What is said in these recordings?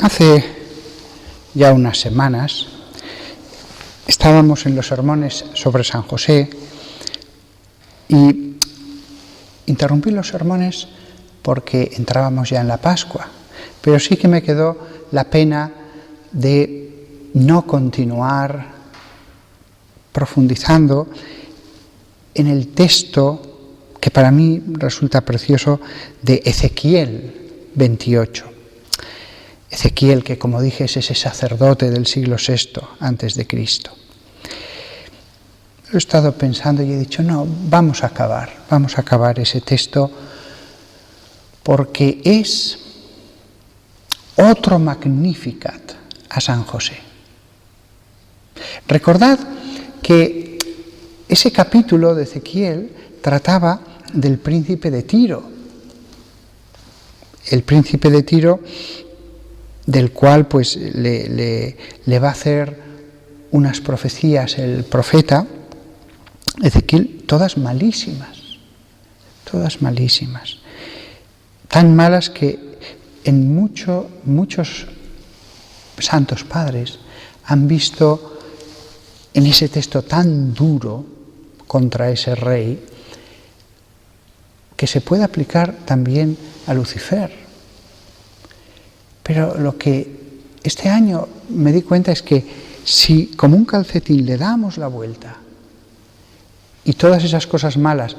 Hace ya unas semanas estábamos en los sermones sobre San José y interrumpí los sermones porque entrábamos ya en la Pascua, pero sí que me quedó la pena de no continuar profundizando en el texto que para mí resulta precioso de Ezequiel 28. Ezequiel, que como dije es ese sacerdote del siglo VI antes de Cristo. He estado pensando y he dicho, no, vamos a acabar ese texto porque es otro Magnificat a San José. Recordad que ese capítulo de Ezequiel trataba del príncipe de Tiro. El príncipe de Tiro, del cual pues le va a hacer unas profecías el profeta Ezequiel, todas malísimas, tan malas que en muchos santos padres han visto en ese texto tan duro contra ese rey que se puede aplicar también a Lucifer. Pero lo que este año me di cuenta es que si como un calcetín le damos la vuelta y todas esas cosas malas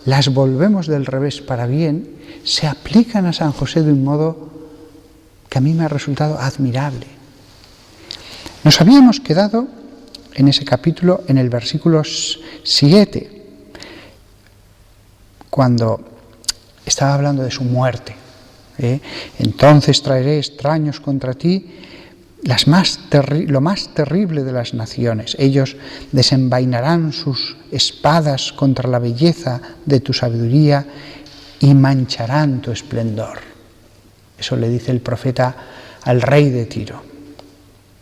las volvemos del revés para bien, se aplican a San José de un modo que a mí me ha resultado admirable. Nos habíamos quedado en ese capítulo en el versículo 7, cuando estaba hablando de su muerte. Entonces traeré extraños contra ti, lo más terrible de las naciones. Ellos desenvainarán sus espadas contra la belleza de tu sabiduría y mancharán tu esplendor. Eso le dice el profeta al rey de Tiro.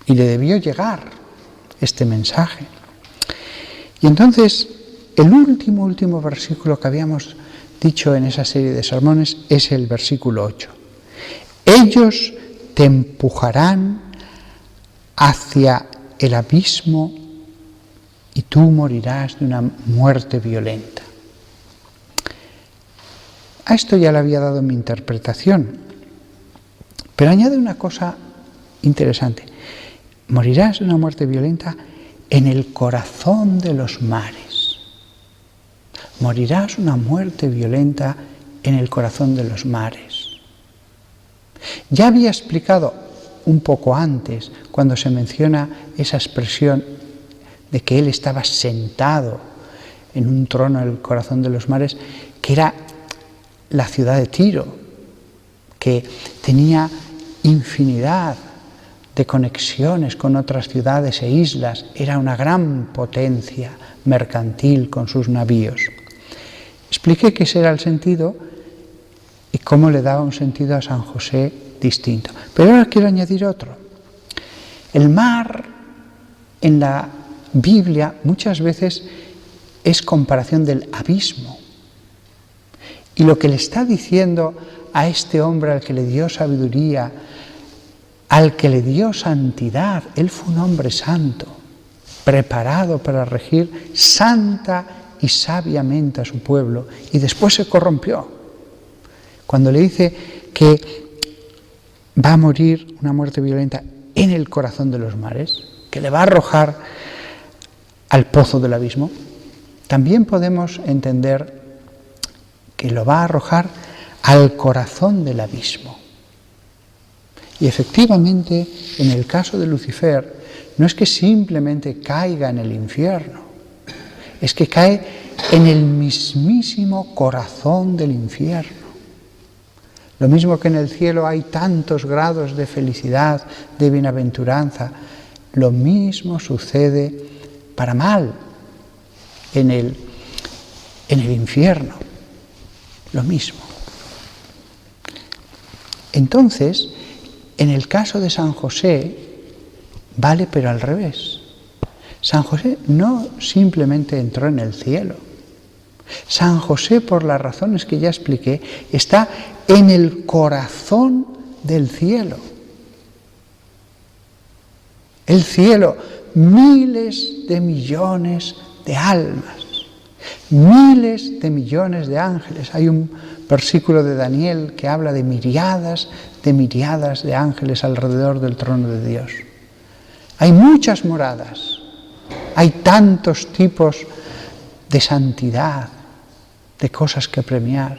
Y le debió llegar este mensaje. Y entonces, el último versículo que habíamos dicho en esa serie de sermones es el versículo 8. Ellos te empujarán hacia el abismo y tú morirás de una muerte violenta. A esto ya le había dado mi interpretación, pero añade una cosa interesante. Morirás de una muerte violenta en el corazón de los mares. Morirás una muerte violenta en el corazón de los mares. Ya había explicado un poco antes, cuando se menciona esa expresión de que él estaba sentado en un trono en el corazón de los mares, que era la ciudad de Tiro, que tenía infinidad de conexiones con otras ciudades e islas, era una gran potencia mercantil con sus navíos. Expliqué que ese era el sentido y cómo le daba un sentido a San José distinto. Pero ahora quiero añadir otro. El mar en la Biblia muchas veces es comparación del abismo. Y lo que le está diciendo a este hombre al que le dio sabiduría, al que le dio santidad, él fue un hombre santo, preparado para regir santa y sabiamente a su pueblo, y después se corrompió. Cuando le dice que va a morir una muerte violenta en el corazón de los mares, que le va a arrojar al pozo del abismo, también podemos entender que lo va a arrojar al corazón del abismo. Y efectivamente, en el caso de Lucifer, no es que simplemente caiga en el infierno, es que cae en el mismísimo corazón del infierno. Lo mismo que en el cielo hay tantos grados de felicidad, de bienaventuranza, lo mismo sucede para mal en el infierno. Lo mismo. Entonces, en el caso de San José, vale pero al revés. San José no simplemente entró en el cielo. San José, por las razones que ya expliqué, está en el corazón del cielo. El cielo, miles de millones de almas, miles de millones de ángeles. Hay un versículo de Daniel que habla de miriadas de ángeles alrededor del trono de Dios. Hay muchas moradas, hay tantos tipos de santidad, de cosas que premiar,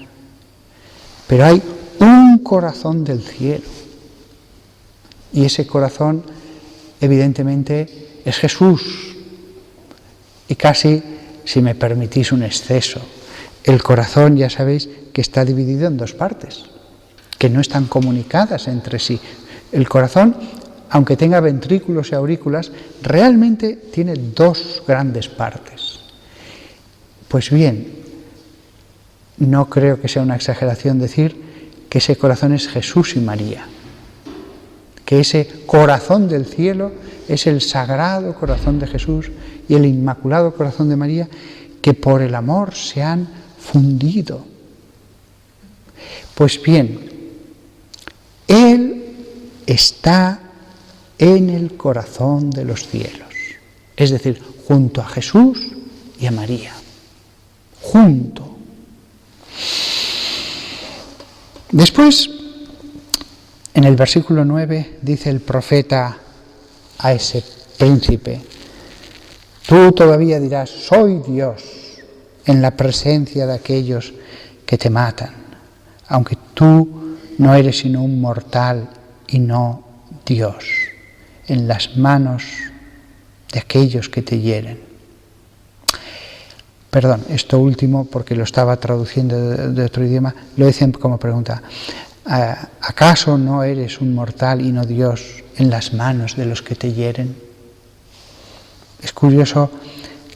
pero hay un corazón del cielo, y ese corazón evidentemente es Jesús. Y casi, si me permitís un exceso, el corazón ya sabéis que está dividido en dos partes, que no están comunicadas entre sí. El corazón, aunque tenga ventrículos y aurículas, realmente tiene dos grandes partes. Pues bien, no creo que sea una exageración decir que ese corazón es Jesús y María, que ese corazón del cielo es el sagrado corazón de Jesús y el inmaculado corazón de María, que por el amor se han fundido. Pues bien, Él está en el corazón de los cielos, es decir, junto a Jesús y a María, junto. Después, en el versículo 9, dice el profeta a ese príncipe: tú todavía dirás, soy Dios, en la presencia de aquellos que te matan, aunque tú no eres sino un mortal y no Dios, en las manos de aquellos que te hieren. Perdón, esto último, porque lo estaba traduciendo de otro idioma, lo dicen como pregunta: ¿acaso no eres un mortal y no Dios en las manos de los que te hieren? Es curioso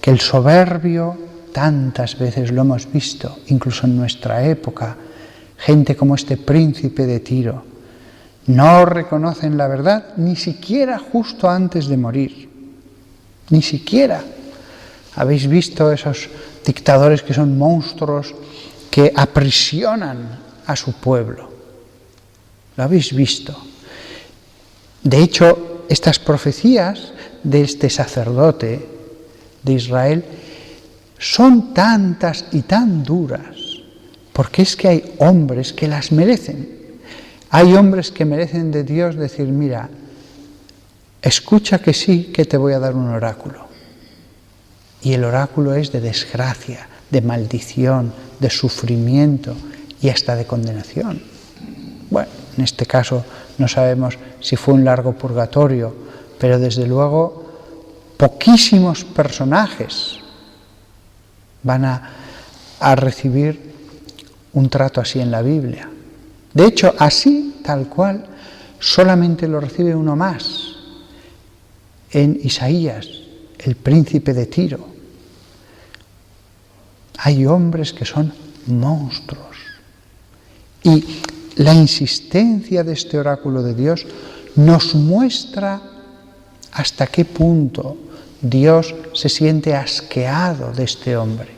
que el soberbio, tantas veces lo hemos visto, incluso en nuestra época, gente como este príncipe de Tiro, no reconocen la verdad ni siquiera justo antes de morir, ni siquiera. ¿Habéis visto esos dictadores que son monstruos que aprisionan a su pueblo? ¿Lo habéis visto? De hecho, estas profecías de este sacerdote de Israel son tantas y tan duras, porque es que hay hombres que las merecen. Hay hombres que merecen de Dios decir: mira, escucha que sí, que te voy a dar un oráculo. Y el oráculo es de desgracia, de maldición, de sufrimiento y hasta de condenación. Bueno, en este caso no sabemos si fue un largo purgatorio, pero desde luego poquísimos personajes van a recibir un trato así en la Biblia. De hecho, así, tal cual, solamente lo recibe uno más, en Isaías, el príncipe de Tiro. Hay hombres que son monstruos. Y la insistencia de este oráculo de Dios nos muestra hasta qué punto Dios se siente asqueado de este hombre,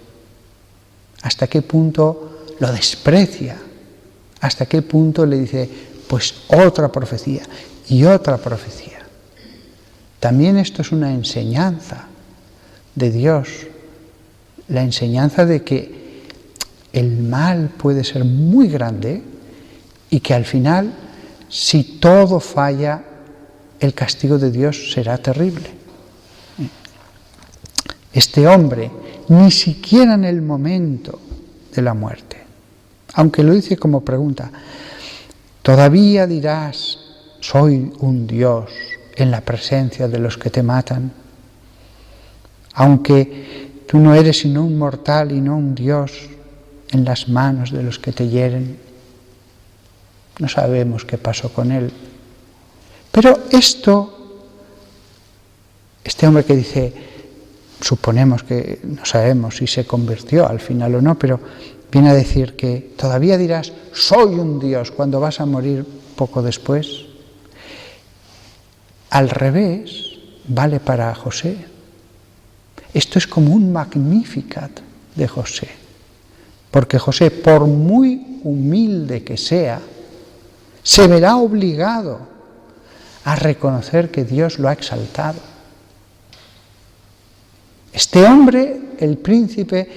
hasta qué punto lo desprecia, hasta qué punto le dice: pues otra profecía y otra profecía. También esto es una enseñanza de Dios, la enseñanza de que el mal puede ser muy grande y que al final, si todo falla, el castigo de Dios será terrible. Este hombre, ni siquiera en el momento de la muerte, aunque lo dice como pregunta, todavía dirás: soy un Dios en la presencia de los que te matan, aunque tú no eres sino un mortal y no un Dios en las manos de los que te hieren. No sabemos qué pasó con él. Pero este hombre que dice, suponemos que no sabemos si se convirtió al final o no, pero viene a decir que todavía dirás: soy un Dios, cuando vas a morir poco después. Al revés, vale para José. Esto es como un Magnificat de José, porque José, por muy humilde que sea, se verá obligado a reconocer que Dios lo ha exaltado. Este hombre, el príncipe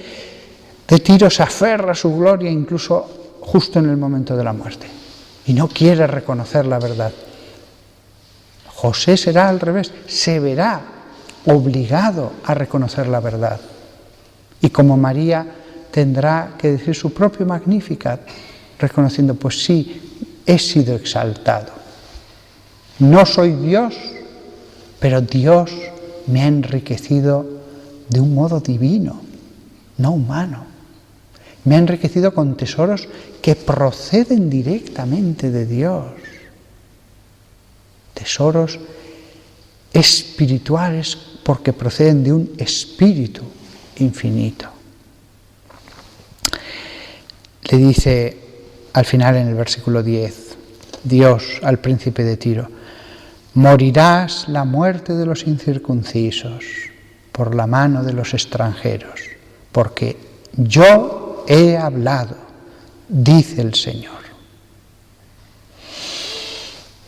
de Tiro, se aferra a su gloria incluso justo en el momento de la muerte y no quiere reconocer la verdad. José será al revés, se verá obligado a reconocer la verdad. Y como María tendrá que decir su propio Magnificat, reconociendo, pues sí, he sido exaltado. No soy Dios, pero Dios me ha enriquecido de un modo divino, no humano. Me ha enriquecido con tesoros que proceden directamente de Dios. Tesoros espirituales porque proceden de un espíritu infinito. Le dice al final en el versículo 10, Dios al príncipe de Tiro: morirás la muerte de los incircuncisos por la mano de los extranjeros, porque yo he hablado, dice el Señor.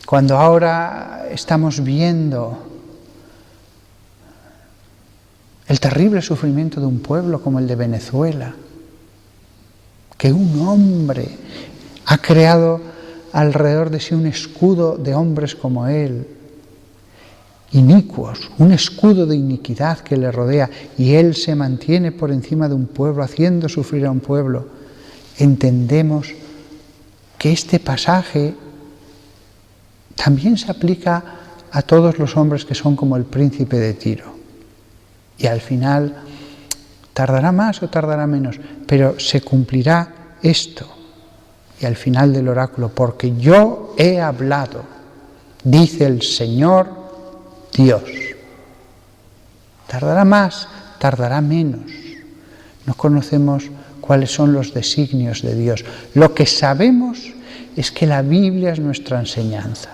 Cuando ahora estamos viendo el terrible sufrimiento de un pueblo como el de Venezuela, que un hombre ha creado alrededor de sí un escudo de hombres como él, inicuos, un escudo de iniquidad que le rodea, y él se mantiene por encima de un pueblo, haciendo sufrir a un pueblo, entendemos que este pasaje también se aplica a todos los hombres que son como el príncipe de Tiro. Y al final, tardará más o tardará menos, pero se cumplirá esto. Y al final del oráculo, porque yo he hablado, dice el Señor Dios. Tardará más, tardará menos. No conocemos cuáles son los designios de Dios. Lo que sabemos es que la Biblia es nuestra enseñanza.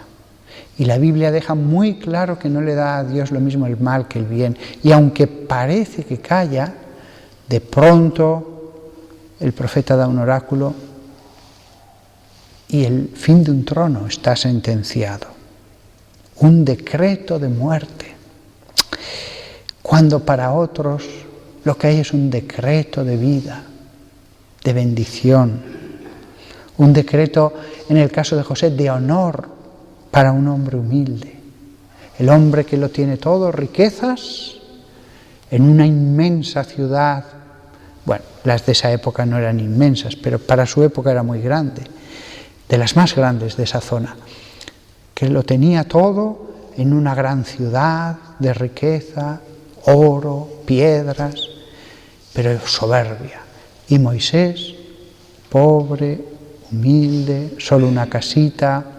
Y la Biblia deja muy claro que no le da a Dios lo mismo el mal que el bien. Y aunque parece que calla, de pronto el profeta da un oráculo y el fin de un trono está sentenciado. Un decreto de muerte. Cuando para otros lo que hay es un decreto de vida, de bendición. Un decreto, en el caso de José, de honor para un hombre humilde. El hombre que lo tiene todo, riquezas, en una inmensa ciudad. Bueno, las de esa época no eran inmensas, pero para su época era muy grande, de las más grandes de esa zona, que lo tenía todo en una gran ciudad de riqueza, oro, piedras, pero soberbia. Y Moisés, pobre, humilde, solo una casita,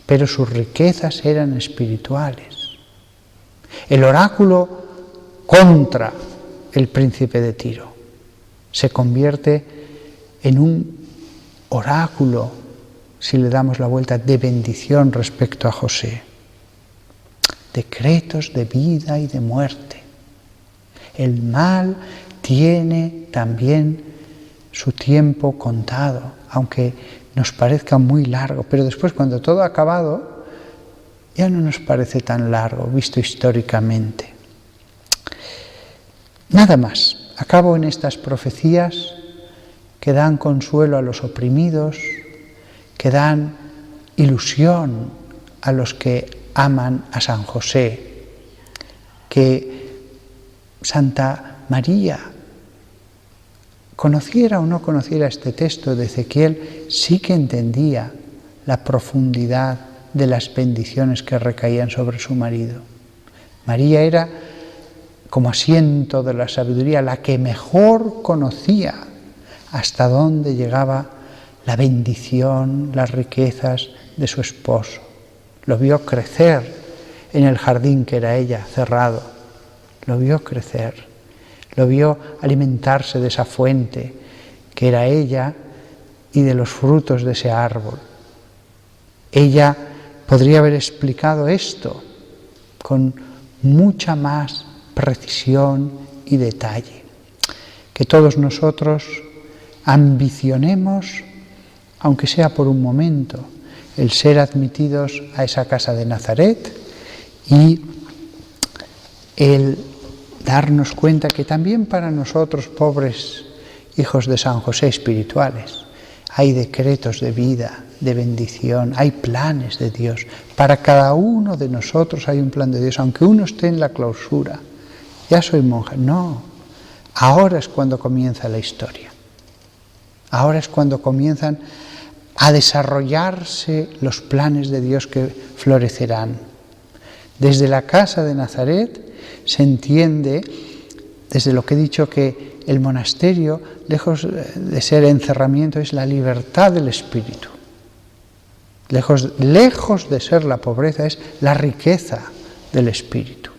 pero sus riquezas eran espirituales. El oráculo contra el príncipe de Tiro se convierte en un oráculo, si le damos la vuelta, de bendición respecto a José. Decretos de vida y de muerte. El mal tiene también su tiempo contado, aunque nos parezca muy largo, pero después cuando todo ha acabado ya no nos parece tan largo, visto históricamente. Nada más, acabo en estas profecías que dan consuelo a los oprimidos, que dan ilusión a los que aman a San José, que Santa María, conociera o no conociera este texto de Ezequiel, sí que entendía la profundidad de las bendiciones que recaían sobre su marido. María era, como asiento de la sabiduría, la que mejor conocía hasta dónde llegaba la bendición, las riquezas de su esposo. Lo vio crecer en el jardín que era ella, cerrado. Lo vio crecer. Lo vio alimentarse de esa fuente que era ella y de los frutos de ese árbol. Ella podría haber explicado esto con mucha más precisión y detalle. Que todos nosotros ambicionemos, aunque sea por un momento, el ser admitidos a esa casa de Nazaret y el darnos cuenta que también para nosotros, pobres hijos de San José espirituales, hay decretos de vida, de bendición, hay planes de Dios. Para cada uno de nosotros hay un plan de Dios, aunque uno esté en la clausura. Ya soy monja. No, ahora es cuando comienza la historia. Ahora es cuando comienzan a desarrollarse los planes de Dios que florecerán. Desde la casa de Nazaret se entiende, desde lo que he dicho, que el monasterio, lejos de ser encerramiento, es la libertad del espíritu. Lejos de ser la pobreza, es la riqueza del espíritu.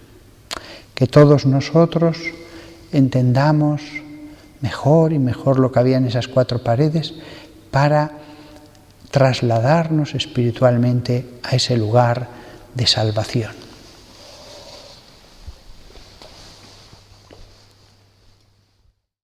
Que todos nosotros entendamos mejor y mejor lo que había en esas 4 paredes para trasladarnos espiritualmente a ese lugar de salvación.